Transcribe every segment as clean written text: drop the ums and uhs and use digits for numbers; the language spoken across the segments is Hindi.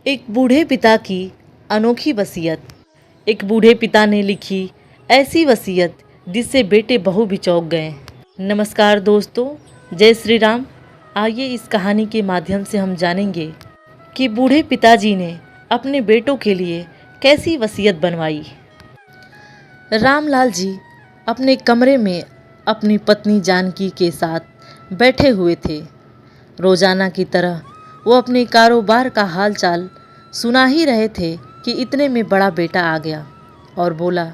एक बूढ़े पिता की अनोखी वसीयत। एक बूढ़े पिता ने लिखी ऐसी वसीयत जिससे बेटे बहू भी चौंक गए। नमस्कार दोस्तों, जय श्री राम। आइए इस कहानी के माध्यम से हम जानेंगे कि बूढ़े पिताजी ने अपने बेटों के लिए कैसी वसीयत बनवाई। रामलाल जी अपने कमरे में अपनी पत्नी जानकी के साथ बैठे हुए थे। रोजाना की तरह वो अपने कारोबार का हालचाल सुना ही रहे थे कि इतने में बड़ा बेटा आ गया और बोला,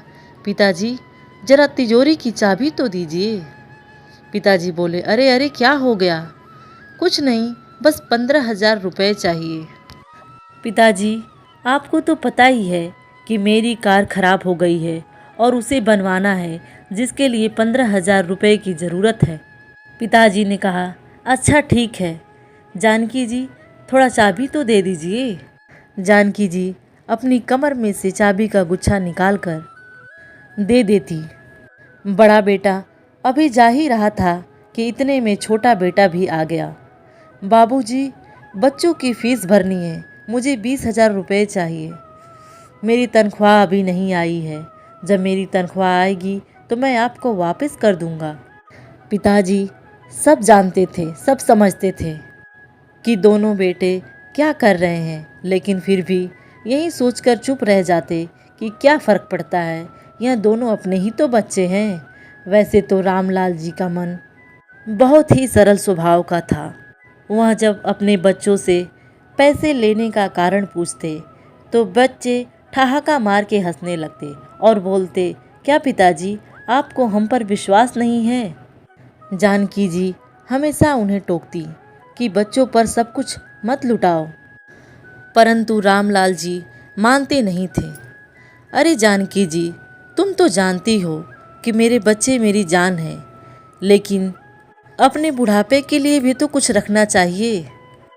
पिताजी जरा तिजोरी की चाबी तो दीजिए। पिताजी बोले, अरे अरे क्या हो गया? कुछ नहीं, बस 15,000 रुपये चाहिए। पिताजी आपको तो पता ही है कि मेरी कार खराब हो गई है और उसे बनवाना है, जिसके लिए 15,000 रुपये की ज़रूरत है। पिताजी ने कहा, अच्छा ठीक है जानकी जी, थोड़ा चाबी तो दे दीजिए। जानकी जी अपनी कमर में से चाबी का गुच्छा निकाल कर दे देती। बड़ा बेटा अभी जा ही रहा था कि इतने में छोटा बेटा भी आ गया। बाबूजी बच्चों की फीस भरनी है, मुझे 20,000 रुपये चाहिए। मेरी तनख्वाह अभी नहीं आई है, जब मेरी तनख्वाह आएगी तो मैं आपको वापस कर दूंगा। पिताजी सब जानते थे, सब समझते थे कि दोनों बेटे क्या कर रहे हैं, लेकिन फिर भी यही सोचकर चुप रह जाते कि क्या फ़र्क पड़ता है, यह दोनों अपने ही तो बच्चे हैं। वैसे तो रामलाल जी का मन बहुत ही सरल स्वभाव का था। वह जब अपने बच्चों से पैसे लेने का कारण पूछते तो बच्चे ठहाका मार के हंसने लगते और बोलते, क्या पिताजी आपको हम पर विश्वास नहीं है? जानकी जी हमेशा उन्हें टोकती कि बच्चों पर सब कुछ मत लुटाओ, परंतु रामलाल जी मानते नहीं थे। अरे जानकी जी, तुम तो जानती हो कि मेरे बच्चे मेरी जान है, लेकिन अपने बुढ़ापे के लिए भी तो कुछ रखना चाहिए।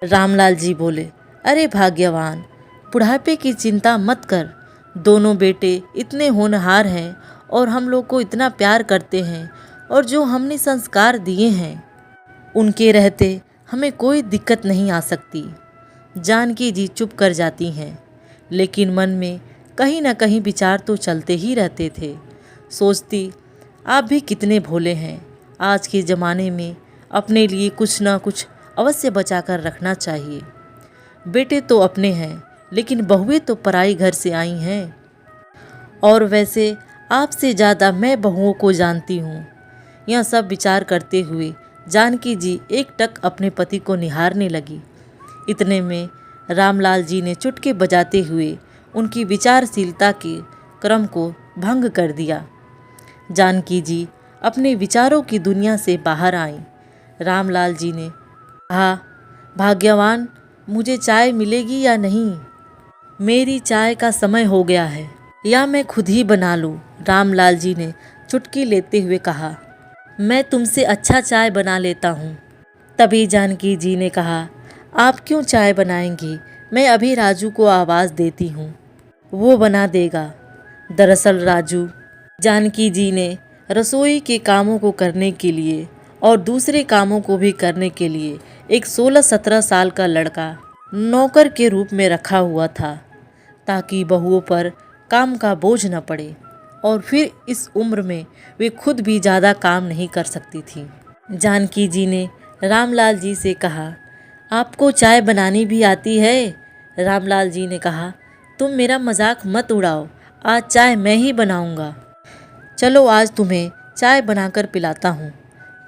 रामलाल जी बोले, अरे भाग्यवान, बुढ़ापे की चिंता मत कर। दोनों बेटे इतने होनहार हैं और हम लोग को इतना प्यार करते हैं, और जो हमने संस्कार दिए हैं उनके रहते हमें कोई दिक्कत नहीं आ सकती। जानकी जी चुप कर जाती हैं, लेकिन मन में कहीं ना कहीं विचार तो चलते ही रहते थे। सोचती, आप भी कितने भोले हैं। आज के ज़माने में अपने लिए कुछ ना कुछ अवश्य बचा कर रखना चाहिए। बेटे तो अपने हैं, लेकिन बहुएं तो पराई घर से आई हैं। और वैसे आपसे ज़्यादा मैं बहुओं को जानती हूँ। यह सब विचार करते हुए जानकी जी एकटक अपने पति को निहारने लगी। इतने में रामलाल जी ने चुटकी बजाते हुए उनकी विचारशीलता के क्रम को भंग कर दिया। जानकी जी अपने विचारों की दुनिया से बाहर आईं। रामलाल जी ने कहा, भाग्यवान, मुझे चाय मिलेगी या नहीं? मेरी चाय का समय हो गया है, या मैं खुद ही बना लूँ? रामलाल जी ने चुटकी लेते हुए कहा, मैं तुमसे अच्छा चाय बना लेता हूँ। तभी जानकी जी ने कहा, आप क्यों चाय बनाएंगी? मैं अभी राजू को आवाज़ देती हूँ, वो बना देगा। दरअसल राजू जानकी जी ने रसोई के कामों को करने के लिए और दूसरे कामों को भी करने के लिए एक 16-17 साल का लड़का नौकर के रूप में रखा हुआ था, ताकि बहुओं पर काम का बोझ न पड़े, और फिर इस उम्र में वे खुद भी ज़्यादा काम नहीं कर सकती थी। जानकी जी ने रामलाल जी से कहा, आपको चाय बनानी भी आती है? रामलाल जी ने कहा, तुम मेरा मजाक मत उड़ाओ, आज चाय मैं ही बनाऊंगा। चलो आज तुम्हें चाय बनाकर पिलाता हूँ।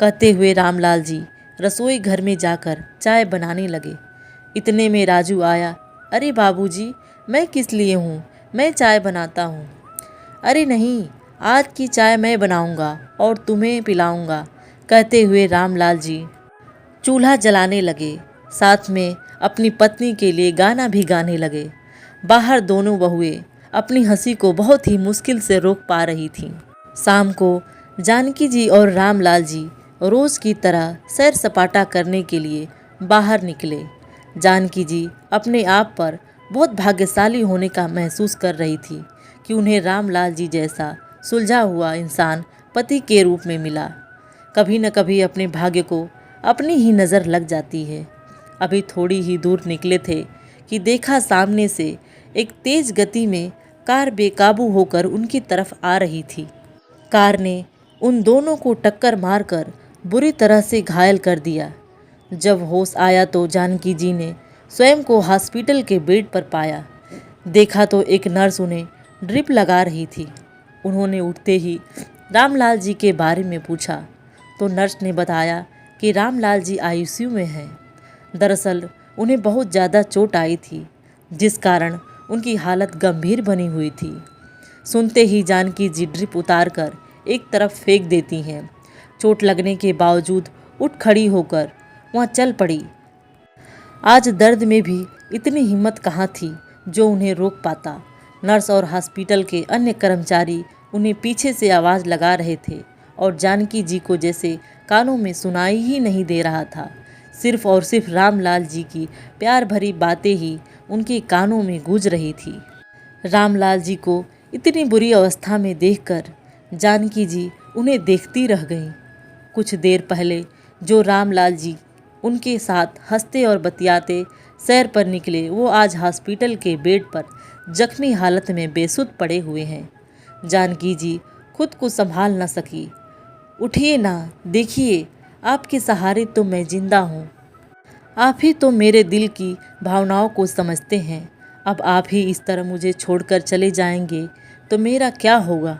कहते हुए रामलाल जी रसोई घर में जाकर चाय बनाने लगे। इतने में राजू आया। अरे बाबूजी, मैं किस लिए हूँ, मैं चाय बनाता हूँ। अरे नहीं, आज की चाय मैं बनाऊंगा और तुम्हें पिलाऊंगा। कहते हुए रामलाल जी चूल्हा जलाने लगे, साथ में अपनी पत्नी के लिए गाना भी गाने लगे। बाहर दोनों बहुएं अपनी हंसी को बहुत ही मुश्किल से रोक पा रही थीं। शाम को जानकी जी और रामलाल जी रोज़ की तरह सैर सपाटा करने के लिए बाहर निकले। जानकी जी अपने आप पर बहुत भाग्यशाली होने का महसूस कर रही थी कि उन्हें रामलाल जी जैसा सुलझा हुआ इंसान पति के रूप में मिला। कभी न कभी अपने भाग्य को अपनी ही नज़र लग जाती है। अभी थोड़ी ही दूर निकले थे कि देखा सामने से एक तेज गति में कार बेकाबू होकर उनकी तरफ आ रही थी। कार ने उन दोनों को टक्कर मारकर बुरी तरह से घायल कर दिया। जब होश आया तो जानकी जी ने स्वयं को हॉस्पिटल के बेड पर पाया। देखा तो एक नर्स उन्हें ड्रिप लगा रही थी। उन्होंने उठते ही रामलाल जी के बारे में पूछा तो नर्स ने बताया कि रामलाल जी आईसीयू में हैं। दरअसल उन्हें बहुत ज़्यादा चोट आई थी, जिस कारण उनकी हालत गंभीर बनी हुई थी। सुनते ही जानकी जी ड्रिप उतार कर एक तरफ फेंक देती हैं। चोट लगने के बावजूद उठ खड़ी होकर वहाँ चल पड़ी। आज दर्द में भी इतनी हिम्मत कहाँ थी जो उन्हें रोक पाता। नर्स और हॉस्पिटल के अन्य कर्मचारी उन्हें पीछे से आवाज़ लगा रहे थे और जानकी जी को जैसे कानों में सुनाई ही नहीं दे रहा था। सिर्फ और सिर्फ रामलाल जी की प्यार भरी बातें ही उनके कानों में गूंज रही थी। रामलाल जी को इतनी बुरी अवस्था में देखकर जानकी जी उन्हें देखती रह गईं। कुछ देर पहले जो रामलाल जी उनके साथ हंसते और बतियाते सैर पर निकले, वो आज हॉस्पिटल के बेड पर जख्मी हालत में बेसुध पड़े हुए हैं। जानकी जी खुद को संभाल न सकी। उठिए ना, देखिए आपके सहारे तो मैं जिंदा हूँ। आप ही तो मेरे दिल की भावनाओं को समझते हैं। अब आप ही इस तरह मुझे छोड़कर चले जाएंगे तो मेरा क्या होगा।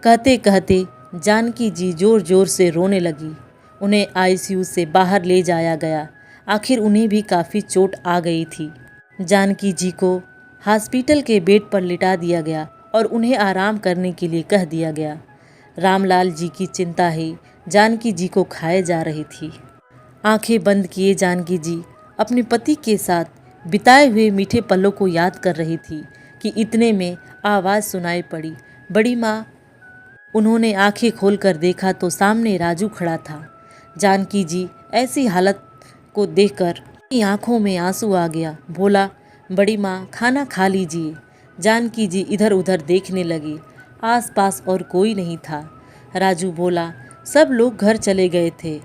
कहते कहते जानकी जी ज़ोर ज़ोर से रोने लगी। उन्हें आईसीयू से बाहर ले जाया गया। आखिर उन्हें भी काफ़ी चोट आ गई थी। जानकी जी को हॉस्पिटल के बेड पर लिटा दिया गया और उन्हें आराम करने के लिए कह दिया गया। रामलाल जी की चिंता ही जानकी जी को खाए जा रही थी। आंखें बंद किए जानकी जी अपने पति के साथ बिताए हुए मीठे पलों को याद कर रही थी कि इतने में आवाज़ सुनाई पड़ी, बड़ी माँ। उन्होंने आंखें खोलकर देखा तो सामने राजू खड़ा था। जानकी जी ऐसी हालत को देखकर उनकी आंखों में आंसू आ गया। बोला, बड़ी माँ खाना खा लीजिए। जानकी जी इधर उधर देखने लगी। आसपास और कोई नहीं था। राजू बोला, सब लोग घर चले गए थे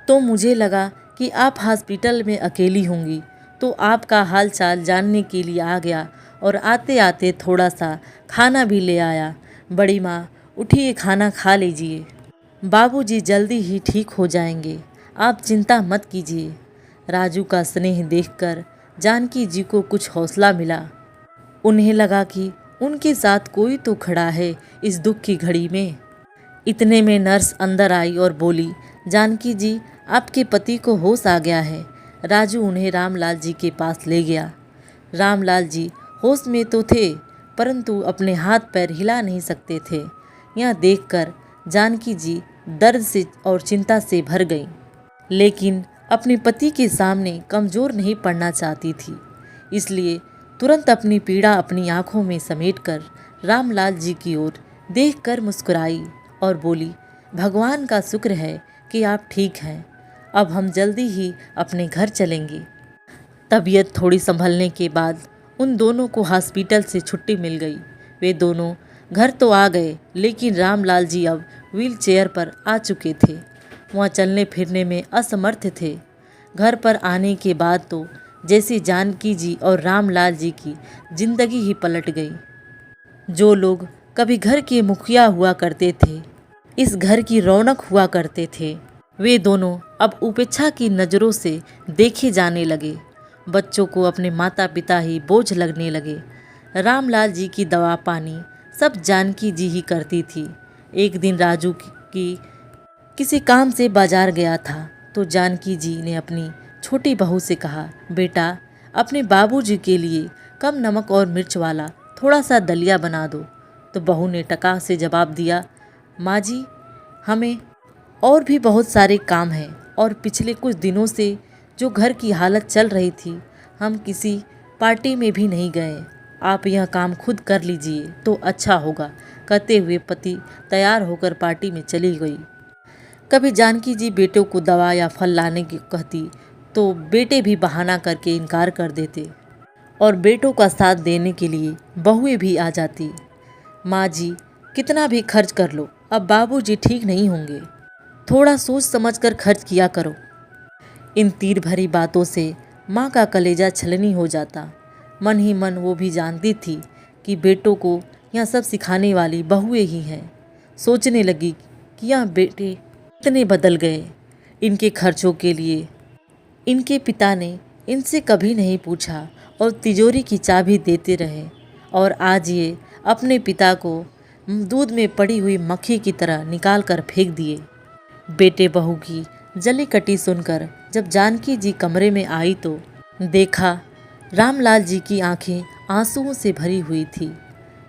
तो मुझे लगा कि आप हॉस्पिटल में अकेली होंगी, तो आपका हाल चाल जानने के लिए आ गया और आते आते थोड़ा सा खाना भी ले आया। बड़ी माँ उठिए, खाना खा लीजिए। बाबूजी जल्दी ही ठीक हो जाएंगे, आप चिंता मत कीजिए। राजू का स्नेह देखकर जानकी जी को कुछ हौसला मिला। उन्हें लगा कि उनके साथ कोई तो खड़ा है इस दुख की घड़ी में। इतने में नर्स अंदर आई और बोली, जानकी जी आपके पति को होश आ गया है। राजू उन्हें रामलाल जी के पास ले गया। रामलाल जी होश में तो थे, परंतु अपने हाथ पैर हिला नहीं सकते थे। यह देखकर जानकी जी दर्द से और चिंता से भर गईं, लेकिन अपने पति के सामने कमज़ोर नहीं पड़ना चाहती थी। इसलिए तुरंत अपनी पीड़ा अपनी आंखों में समेटकर रामलाल जी की ओर देखकर मुस्कुराई और बोली, भगवान का शुक्र है कि आप ठीक हैं। अब हम जल्दी ही अपने घर चलेंगे। तबीयत थोड़ी संभलने के बाद उन दोनों को हॉस्पिटल से छुट्टी मिल गई। वे दोनों घर तो आ गए, लेकिन रामलाल जी अब व्हील चेयर पर आ चुके थे। वहाँ चलने फिरने में असमर्थ थे। घर पर आने के बाद तो जैसे जानकी जी और रामलाल जी की जिंदगी ही पलट गई। जो लोग कभी घर के मुखिया हुआ करते थे, इस घर की रौनक हुआ करते थे, वे दोनों अब उपेक्षा की नज़रों से देखे जाने लगे। बच्चों को अपने माता पिता ही बोझ लगने लगे। रामलाल जी की दवा पानी सब जानकी जी ही करती थी। एक दिन राजू की किसी काम से बाजार गया था तो जानकी जी ने अपनी छोटी बहू से कहा, बेटा अपने बाबूजी के लिए कम नमक और मिर्च वाला थोड़ा सा दलिया बना दो। तो बहू ने टका से जवाब दिया, माँ जी हमें और भी बहुत सारे काम हैं और पिछले कुछ दिनों से जो घर की हालत चल रही थी, हम किसी पार्टी में भी नहीं गए। आप यह काम खुद कर लीजिए तो अच्छा होगा। कहते हुए पति तैयार होकर पार्टी में चली गई। कभी जानकी जी बेटों को दवा या फल लाने की कहती तो बेटे भी बहाना करके इनकार कर देते और बेटों का साथ देने के लिए बहुएं भी आ जाती। माँ जी कितना भी खर्च कर लो, अब बाबूजी ठीक नहीं होंगे, थोड़ा सोच समझकर खर्च किया करो। इन तीर भरी बातों से माँ का कलेजा छलनी हो जाता। मन ही मन वो भी जानती थी कि बेटों को यह सब सिखाने वाली बहुएं ही हैं। सोचने लगी कि यह बेटे इतने बदल गए, इनके खर्चों के लिए इनके पिता ने इनसे कभी नहीं पूछा और तिजोरी की चाबी देते रहे, और आज ये अपने पिता को दूध में पड़ी हुई मक्खी की तरह निकाल कर फेंक दिए। बेटे बहू की जली कटी सुनकर जब जानकी जी कमरे में आई तो देखा रामलाल जी की आंखें आंसुओं से भरी हुई थी।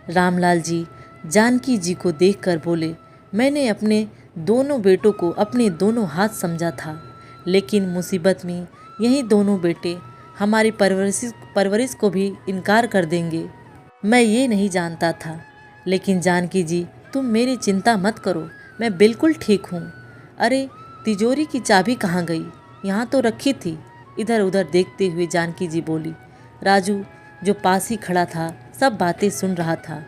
रामलाल जी जानकी जी को देखकर बोले, मैंने अपने दोनों बेटों को अपने दोनों हाथ समझा था, लेकिन मुसीबत में यही दोनों बेटे हमारी परवरिश को भी इनकार कर देंगे। मैं ये नहीं जानता था, लेकिन जानकी जी तुम मेरी चिंता मत करो, मैं बिल्कुल ठीक हूँ। अरे तिजोरी की चाबी कहाँ गई? यहाँ तो रखी थी। इधर उधर देखते हुए जानकी जी बोली। राजू जो पास ही खड़ा था सब बातें सुन रहा था।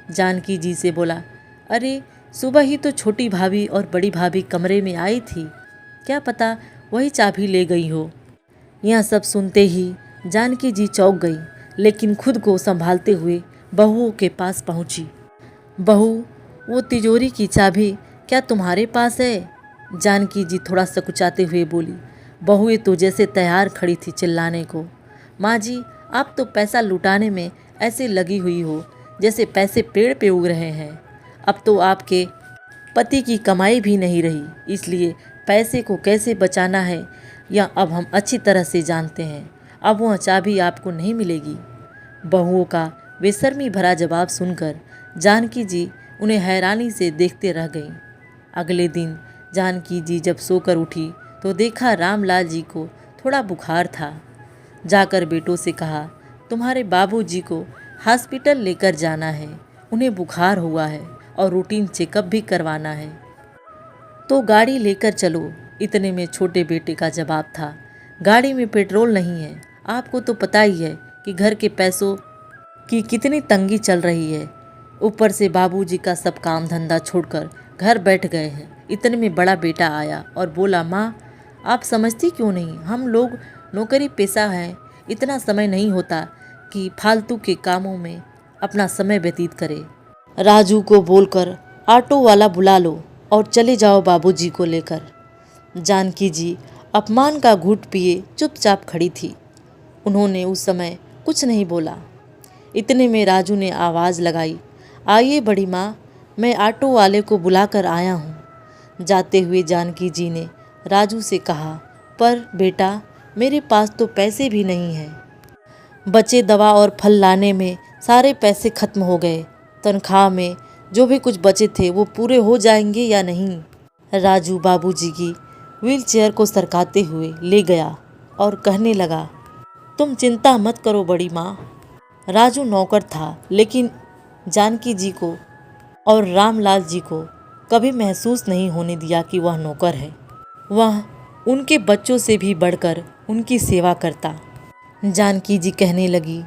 जानकी जी से बोला, अरे सुबह ही तो छोटी भाभी और बड़ी भाभी कमरे में आई थी, क्या पता वही चाबी ले गई हो। यह सब सुनते ही जानकी जी चौंक गई, लेकिन खुद को संभालते हुए बहुओं के पास पहुंची। बहू, वो तिजोरी की चाबी क्या तुम्हारे पास है? जानकी जी थोड़ा सकुचाते हुए बोली। बहुएं तो जैसे तैयार खड़ी थी चिल्लाने को। माँ जी, आप तो पैसा लुटाने में ऐसे लगी हुई हो जैसे पैसे पेड़ पे उग रहे हैं। अब तो आपके पति की कमाई भी नहीं रही, इसलिए पैसे को कैसे बचाना है यह अब हम अच्छी तरह से जानते हैं। अब वह चाबी आपको नहीं मिलेगी। बहुओं का बेशर्मी भरा जवाब सुनकर जानकी जी उन्हें हैरानी से देखते रह गईं। अगले दिन जानकी जी जब सोकर उठी तो देखा रामलाल जी को थोड़ा बुखार था। जाकर बेटों से कहा, तुम्हारे बाबूजी को हॉस्पिटल लेकर जाना है, उन्हें बुखार हुआ है और रूटीन चेकअप भी करवाना है, तो गाड़ी लेकर चलो। इतने में छोटे बेटे का जवाब था, गाड़ी में पेट्रोल नहीं है। आपको तो पता ही है कि घर के पैसों की कितनी तंगी चल रही है, ऊपर से बाबूजी का सब काम धंधा छोड़कर घर बैठ गए हैं। इतने में बड़ा बेटा आया और बोला, माँ आप समझती क्यों नहीं, हम लोग नौकरी पेशा हैं, इतना समय नहीं होता कि फालतू के कामों में अपना समय व्यतीत करें। राजू को बोलकर ऑटो वाला बुला लो और चले जाओ बाबूजी को लेकर। जानकी जी अपमान का घूंट पिए चुपचाप खड़ी थी। उन्होंने उस समय कुछ नहीं बोला। इतने में राजू ने आवाज़ लगाई, आइए बड़ी माँ, मैं ऑटो वाले को बुलाकर आया हूँ। जाते हुए जानकी जी ने राजू से कहा, पर बेटा मेरे पास तो पैसे भी नहीं हैं। बचे दवा और फल लाने में सारे पैसे खत्म हो गए। तनख्वाह में जो भी कुछ बचे थे वो पूरे हो जाएंगे या नहीं। राजू बाबूजी की व्हीलचेयर को सरकाते हुए ले गया और कहने लगा, तुम चिंता मत करो बड़ी माँ। राजू नौकर था, लेकिन जानकी जी को और रामलाल जी को कभी महसूस नहीं होने दिया कि वह नौकर है। वह उनके बच्चों से भी बढ़कर उनकी सेवा करता। जानकी जी कहने लगी,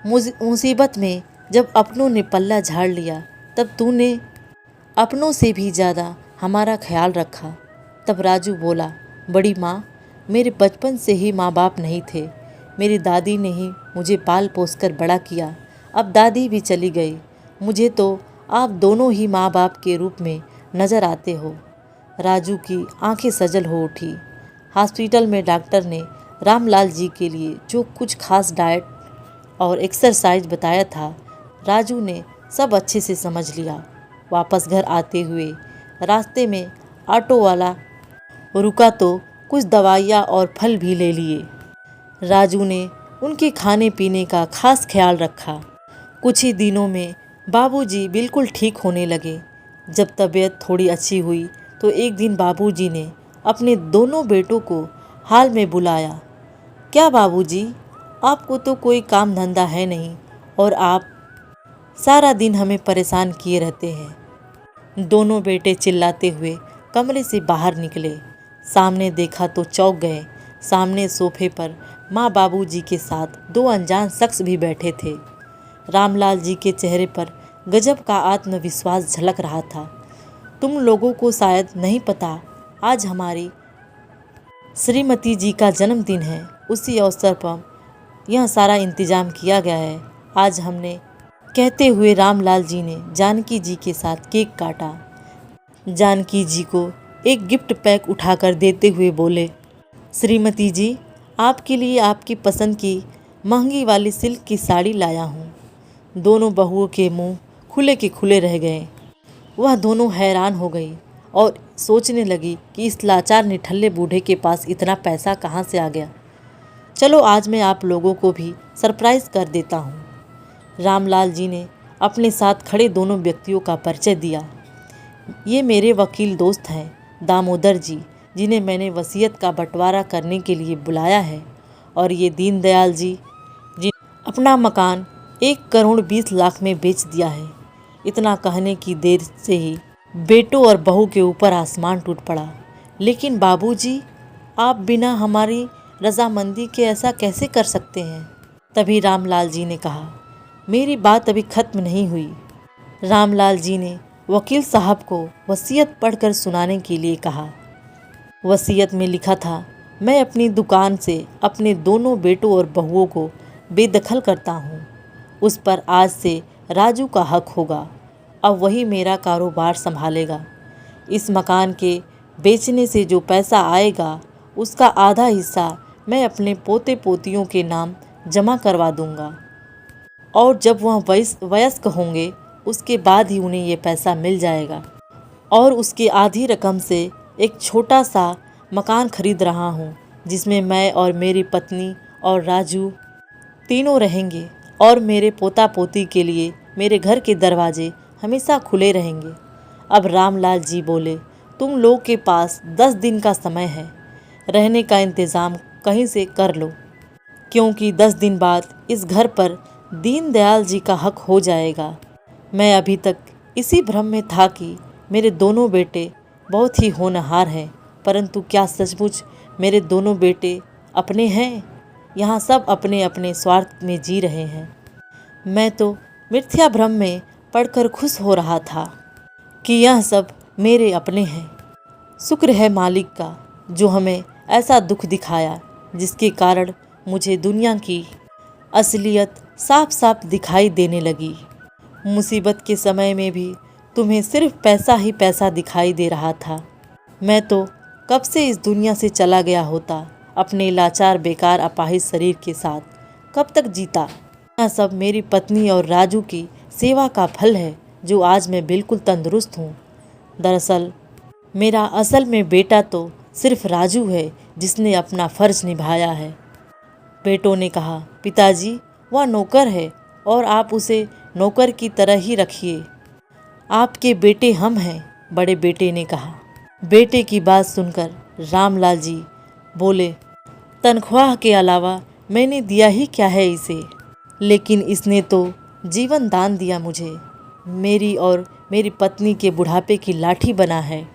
मुसीबत में जब अपनों ने पल्ला झाड़ लिया तब तूने अपनों से भी ज़्यादा हमारा ख्याल रखा। तब राजू बोला, बड़ी माँ मेरे बचपन से ही माँ बाप नहीं थे, मेरी दादी ने ही मुझे पाल पोस कर बड़ा किया। अब दादी भी चली गई, मुझे तो आप दोनों ही माँ बाप के रूप में नज़र आते हो। राजू की आंखें सजल हो उठी। हॉस्पिटल में डॉक्टर ने रामलाल जी के लिए जो कुछ खास डाइट और एक्सरसाइज बताया था, राजू ने सब अच्छे से समझ लिया। वापस घर आते हुए रास्ते में ऑटो वाला रुका तो कुछ दवाइयाँ और फल भी ले लिए। राजू ने उनके खाने पीने का खास ख्याल रखा। कुछ ही दिनों में बाबूजी बिल्कुल ठीक होने लगे। जब तबीयत थोड़ी अच्छी हुई तो एक दिन बाबूजी ने अपने दोनों बेटों को हाल में बुलाया। क्या बाबूजी, आपको तो कोई काम धंधा है नहीं और आप सारा दिन हमें परेशान किए रहते हैं। दोनों बेटे चिल्लाते हुए कमरे से बाहर निकले। सामने देखा तो चौंक गए। सामने सोफे पर माँ बाबूजी के साथ दो अनजान शख्स भी बैठे थे। रामलाल जी के चेहरे पर गजब का आत्मविश्वास झलक रहा था। तुम लोगों को शायद नहीं पता, आज हमारी श्रीमती जी का जन्मदिन है। उसी अवसर पर यह सारा इंतजाम किया गया है। आज हमने, कहते हुए रामलाल जी ने जानकी जी के साथ केक काटा। जानकी जी को एक गिफ्ट पैक उठाकर देते हुए बोले, श्रीमती जी, आपके लिए आपकी पसंद की महंगी वाली सिल्क की साड़ी लाया हूँ। दोनों बहुओं के मुंह खुले के खुले रह गए। वह दोनों हैरान हो गई और सोचने लगी कि इस लाचार निठल्ले बूढ़े के पास इतना पैसा कहाँ से आ गया। चलो आज मैं आप लोगों को भी सरप्राइज़ कर देता हूँ। रामलाल जी ने अपने साथ खड़े दोनों व्यक्तियों का परिचय दिया। ये मेरे वकील दोस्त हैं दामोदर जी, जिन्हें मैंने वसीयत का बंटवारा करने के लिए बुलाया है, और ये दीनदयाल जी, जिन अपना मकान 1,20,00,000 में बेच दिया है। इतना कहने की देर से ही बेटों और बहू के ऊपर आसमान टूट पड़ा। लेकिन बाबूजी, आप बिना हमारी रजामंदी के ऐसा कैसे कर सकते हैं? तभी रामलाल जी ने कहा, मेरी बात अभी खत्म नहीं हुई। रामलाल जी ने वकील साहब को वसीयत पढ़कर सुनाने के लिए कहा। वसीयत में लिखा था, मैं अपनी दुकान से अपने दोनों बेटों और बहुओं को बेदखल करता हूँ। उस पर आज से राजू का हक होगा। अब वही मेरा कारोबार संभालेगा। इस मकान के बेचने से जो पैसा आएगा उसका आधा हिस्सा मैं अपने पोते पोतियों के नाम जमा करवा दूंगा, और जब वह वयस्क होंगे उसके बाद ही उन्हें ये पैसा मिल जाएगा। और उसकी आधी रकम से एक छोटा सा मकान खरीद रहा हूँ, जिसमें मैं और मेरी पत्नी और राजू तीनों रहेंगे, और मेरे पोता पोती के लिए मेरे घर के दरवाजे हमेशा खुले रहेंगे। अब रामलाल जी बोले, तुम लोग के पास 10 दिन का समय है, रहने का इंतज़ाम कहीं से कर लो, क्योंकि 10 दिन बाद इस घर पर दीनदयाल जी का हक हो जाएगा। मैं अभी तक इसी भ्रम में था कि मेरे दोनों बेटे बहुत ही होनहार हैं, परंतु क्या सचमुच मेरे दोनों बेटे अपने हैं? यहाँ सब अपने अपने स्वार्थ में जी रहे हैं। मैं तो मिथ्या भ्रम में पढ़कर खुश हो रहा था कि यह सब मेरे अपने हैं। शुक्र है मालिक का, जो हमें ऐसा दुख दिखाया जिसके कारण मुझे दुनिया की असलियत साफ साफ दिखाई देने लगी। मुसीबत के समय में भी तुम्हें सिर्फ पैसा ही पैसा दिखाई दे रहा था। मैं तो कब से इस दुनिया से चला गया होता, अपने लाचार बेकार अपाहिज शरीर के साथ कब तक जीता। यह सब मेरी पत्नी और राजू की सेवा का फल है, जो आज मैं बिल्कुल तंदुरुस्त हूँ। दरअसल मेरा असल में बेटा तो सिर्फ राजू है, जिसने अपना फ़र्ज निभाया है। बेटों ने कहा, पिताजी, वह नौकर है और आप उसे नौकर की तरह ही रखिए। आपके बेटे हम हैं, बड़े बेटे ने कहा। बेटे की बात सुनकर रामलाल जी बोले, तनख्वाह के अलावा मैंने दिया ही क्या है इसे, लेकिन इसने तो जीवन दान दिया मुझे। मेरी और मेरी पत्नी के बुढ़ापे की लाठी बना है।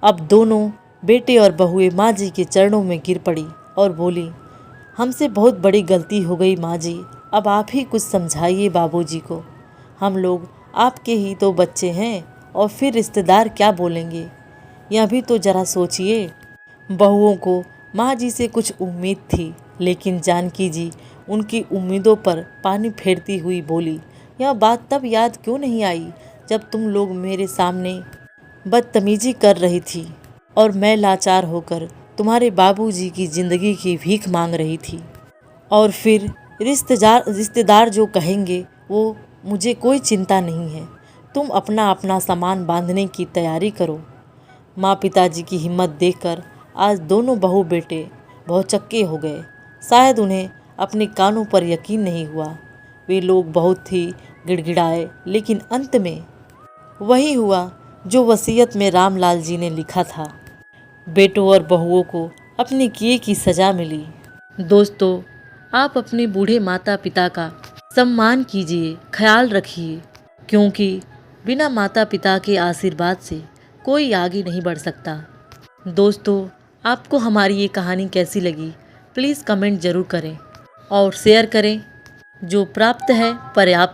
अब दोनों बेटे और बहुएं माँ जी के चरणों में गिर पड़ी और बोली, हमसे बहुत बड़ी गलती हो गई माँ जी, अब आप ही कुछ समझाइए बाबूजी को। हम लोग आपके ही तो बच्चे हैं, और फिर रिश्तेदार क्या बोलेंगे, यह भी तो जरा सोचिए। बहुओं को माँ जी से कुछ उम्मीद थी, लेकिन जानकी जी उनकी उम्मीदों पर पानी फेरती हुई बोली, यह बात तब याद क्यों नहीं आई जब तुम लोग मेरे सामने बदतमीजी कर रही थी और मैं लाचार होकर तुम्हारे बाबूजी की ज़िंदगी की भीख मांग रही थी। और फिर रिश्तेदार जो कहेंगे वो मुझे कोई चिंता नहीं है। तुम अपना अपना सामान बांधने की तैयारी करो। माँ पिताजी की हिम्मत देखकर आज दोनों बहू बेटे भौचक्के हो गए। शायद उन्हें अपने कानों पर यकीन नहीं हुआ। वे लोग बहुत ही गिड़गिड़ाए, लेकिन अंत में वही हुआ जो वसीयत में रामलाल जी ने लिखा था। बेटों और बहुओं को अपने किए की सज़ा मिली। दोस्तों, आप अपने बूढ़े माता पिता का सम्मान कीजिए, ख्याल रखिए, क्योंकि बिना माता पिता के आशीर्वाद से कोई आगे नहीं बढ़ सकता। दोस्तों, आपको हमारी ये कहानी कैसी लगी, प्लीज़ कमेंट ज़रूर करें और शेयर करें। जो प्राप्त है पर्याप्त